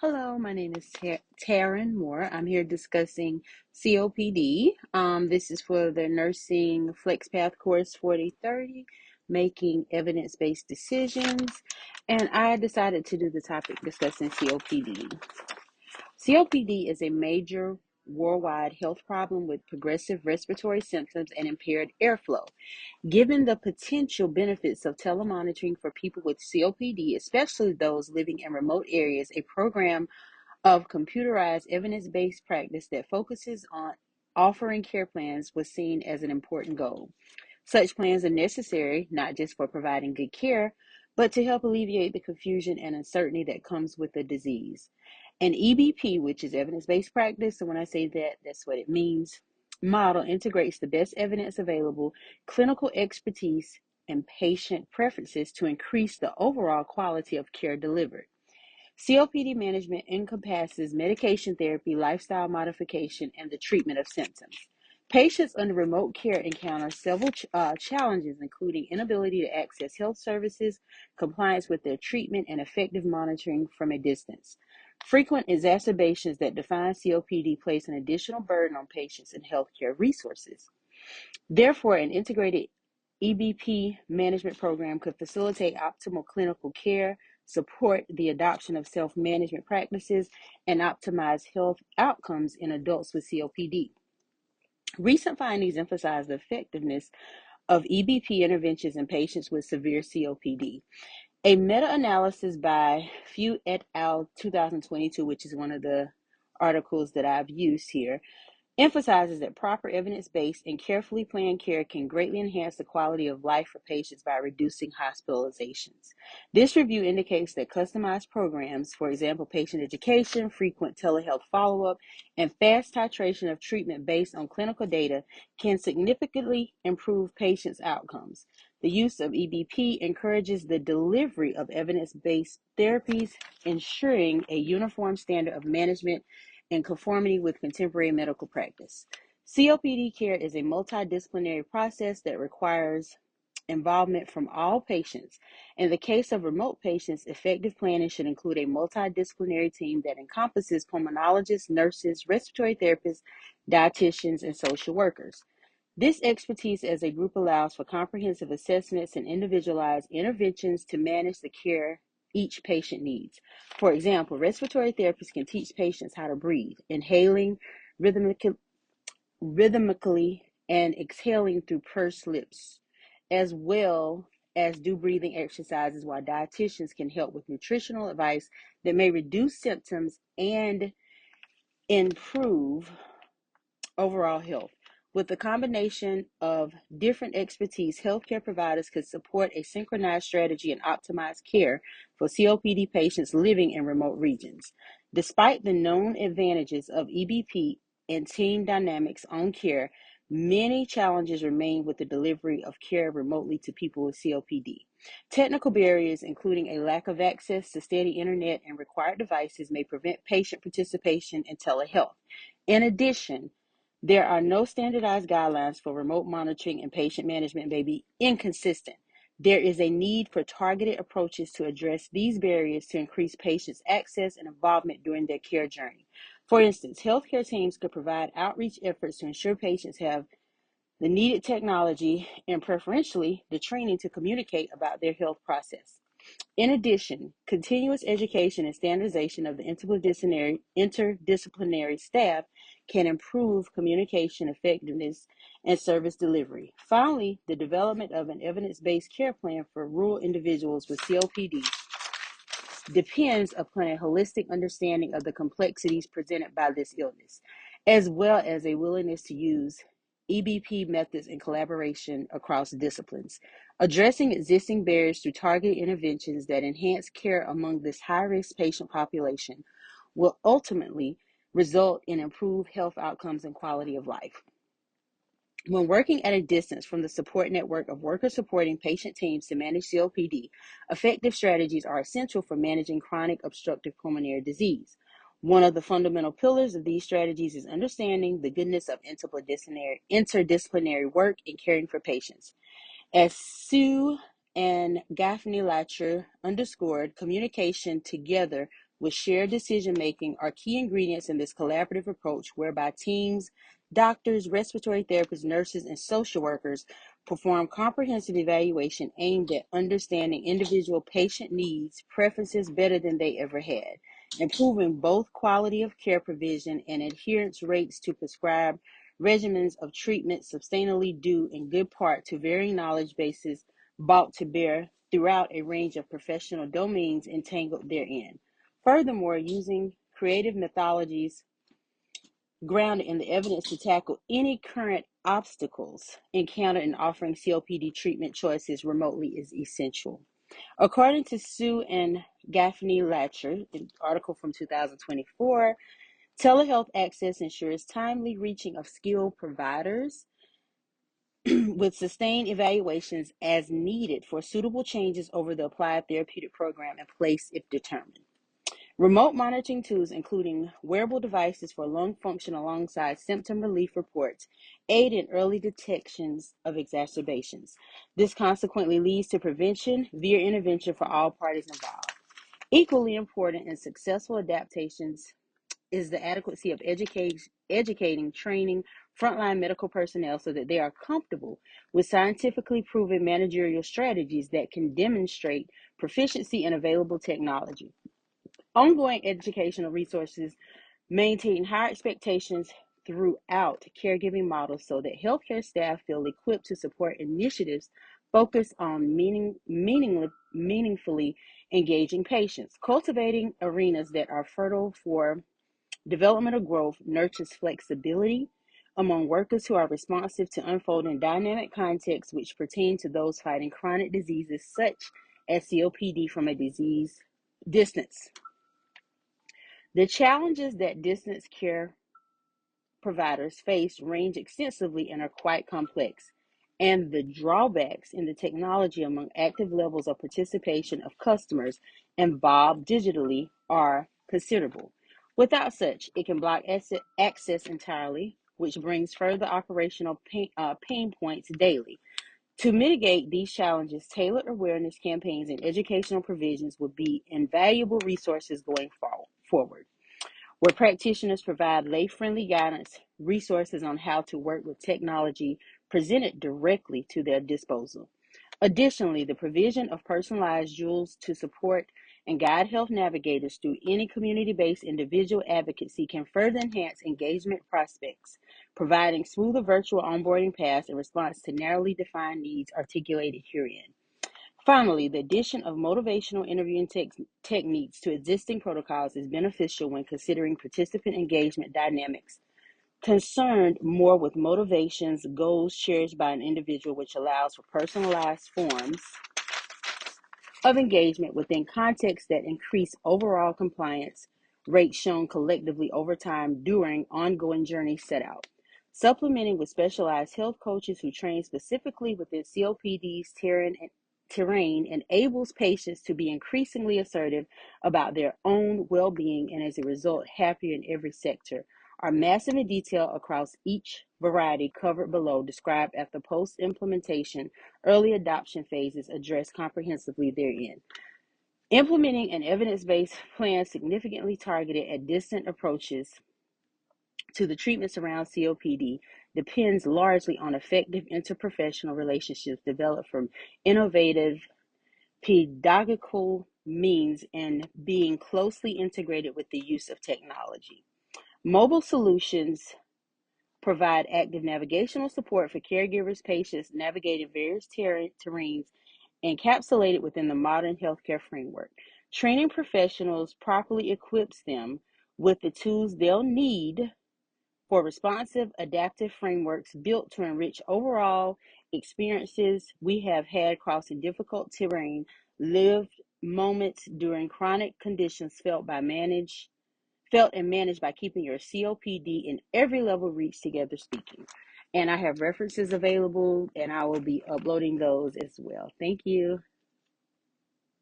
Hello, my name is Taryn Moore. I'm here discussing COPD. This is for the Nursing FlexPath course 4030, Making Evidence-Based Decisions. And I decided to do the topic discussing COPD. COPD is a major worldwide health problem with progressive respiratory symptoms and impaired airflow. Given the potential benefits of telemonitoring for people with COPD, especially those living in remote areas, a program of computerized evidence-based practice that focuses on offering care plans was seen as an important goal. Such plans are necessary not just for providing good care, but to help alleviate the confusion and uncertainty that comes with the disease. An EBP, which is evidence-based practice, so when I say that, that's what it means, model integrates the best evidence available, clinical expertise, and patient preferences to increase the overall quality of care delivered. COPD management encompasses medication therapy, lifestyle modification, and the treatment of symptoms. Patients under remote care encounter several challenges, including inability to access health services, compliance with their treatment, and effective monitoring from a distance. Frequent exacerbations that define COPD place an additional burden on patients and healthcare resources. Therefore, an integrated EBP management program could facilitate optimal clinical care, support the adoption of self-management practices, and optimize health outcomes in adults with COPD. Recent findings emphasize the effectiveness of EBP interventions in patients with severe COPD. A meta-analysis by Few et al. 2022, which is one of the articles that I've used here, emphasizes that proper evidence-based and carefully planned care can greatly enhance the quality of life for patients by reducing hospitalizations. This review indicates that customized programs, for example, patient education, frequent telehealth follow-up, and fast titration of treatment based on clinical data can significantly improve patients' outcomes. The use of EBP encourages the delivery of evidence-based therapies, ensuring a uniform standard of management in conformity with contemporary medical practice. COPD care is a multidisciplinary process that requires involvement from all patients. In the case of remote patients, effective planning should include a multidisciplinary team that encompasses pulmonologists, nurses, respiratory therapists, dietitians, and social workers. This expertise as a group allows for comprehensive assessments and individualized interventions to manage the care each patient needs. For example, respiratory therapists can teach patients how to breathe, inhaling rhythmically and exhaling through pursed lips, as well as do breathing exercises, while dietitians can help with nutritional advice that may reduce symptoms and improve overall health. With the combination of different expertise, healthcare providers could support a synchronized strategy and optimize care for COPD patients living in remote regions. Despite the known advantages of EBP and team dynamics on care, many challenges remain with the delivery of care remotely to people with COPD. Technical barriers, including a lack of access to steady internet and required devices, may prevent patient participation in telehealth. In addition, there are no standardized guidelines for remote monitoring, and patient management may be inconsistent. There is a need for targeted approaches to address these barriers to increase patients' access and involvement during their care journey. For instance, healthcare teams could provide outreach efforts to ensure patients have the needed technology and preferentially the training to communicate about their health process. In addition, continuous education and standardization of the interdisciplinary staff can improve communication effectiveness and service delivery. Finally, the development of an evidence-based care plan for rural individuals with COPD depends upon a holistic understanding of the complexities presented by this illness, as well as a willingness to use EBP methods in collaboration across disciplines. Addressing existing barriers through targeted interventions that enhance care among this high-risk patient population will ultimately result in improved health outcomes and quality of life. When working at a distance from the support network of workers supporting patient teams to manage COPD, effective strategies are essential for managing chronic obstructive pulmonary disease. One of the fundamental pillars of these strategies is understanding the goodness of interdisciplinary work in caring for patients. As Sue and Gaffney Latcher underscored communication together with shared decision making are key ingredients in this collaborative approach whereby teams, doctors, respiratory therapists, nurses, and social workers perform comprehensive evaluation aimed at understanding individual patient needs, preferences better than they ever had, improving both quality of care provision and adherence rates to prescribed regimens of treatment sustainably due in good part to varying knowledge bases brought to bear throughout a range of professional domains entangled therein. Furthermore, using creative methodologies grounded in the evidence to tackle any current obstacles encountered in offering COPD treatment choices remotely is essential. According to Sue and Gaffney Latcher, an article from 2024, telehealth access ensures timely reaching of skilled providers with sustained evaluations as needed for suitable changes over the applied therapeutic program in place if determined. Remote monitoring tools, including wearable devices for lung function alongside symptom relief reports, aid in early detections of exacerbations. This consequently leads to prevention via intervention for all parties involved. Equally important in successful adaptations is the adequacy of educating, training frontline medical personnel so that they are comfortable with scientifically proven managerial strategies that can demonstrate proficiency in available technology. Ongoing educational resources maintain high expectations throughout caregiving models so that healthcare staff feel equipped to support initiatives focused on meaningfully engaging patients. Cultivating arenas that are fertile for developmental growth nurtures flexibility among workers who are responsive to unfolding dynamic contexts which pertain to those fighting chronic diseases such as COPD from a disease distance. The challenges that distance care providers face range extensively and are quite complex, and the drawbacks in the technology among active levels of participation of customers involved digitally are considerable. Without such, it can block access entirely, which brings further operational pain points daily. To mitigate these challenges, tailored awareness campaigns and educational provisions will be invaluable resources going forward, where practitioners provide lay-friendly guidance, resources on how to work with technology presented directly to their disposal. Additionally, the provision of personalized tools to support and guide health navigators through any community-based individual advocacy can further enhance engagement prospects, providing smoother virtual onboarding paths in response to narrowly defined needs articulated herein. Finally, the addition of motivational interviewing techniques to existing protocols is beneficial when considering participant engagement dynamics concerned more with motivations, goals cherished by an individual, which allows for personalized forms of engagement within contexts that increase overall compliance rates shown collectively over time during ongoing journeys set out. Supplementing with specialized health coaches who train specifically within COPD's terrain enables patients to be increasingly assertive about their own well-being and as a result happier in every sector. Are massive in detail across each variety covered below, described at the post-implementation early adoption phases addressed comprehensively therein. Implementing an evidence-based plan significantly targeted at distant approaches to the treatments around COPD depends largely on effective interprofessional relationships developed from innovative pedagogical means and being closely integrated with the use of technology. Mobile solutions provide active navigational support for caregivers, patients navigating various terrains encapsulated within the modern healthcare framework. Training professionals properly equips them with the tools they'll need for responsive, adaptive frameworks built to enrich overall experiences we have had crossing difficult terrain, lived moments during chronic conditions felt and managed by keeping your COPD in every level reached together speaking. And I have references available and I will be uploading those as well. Thank you.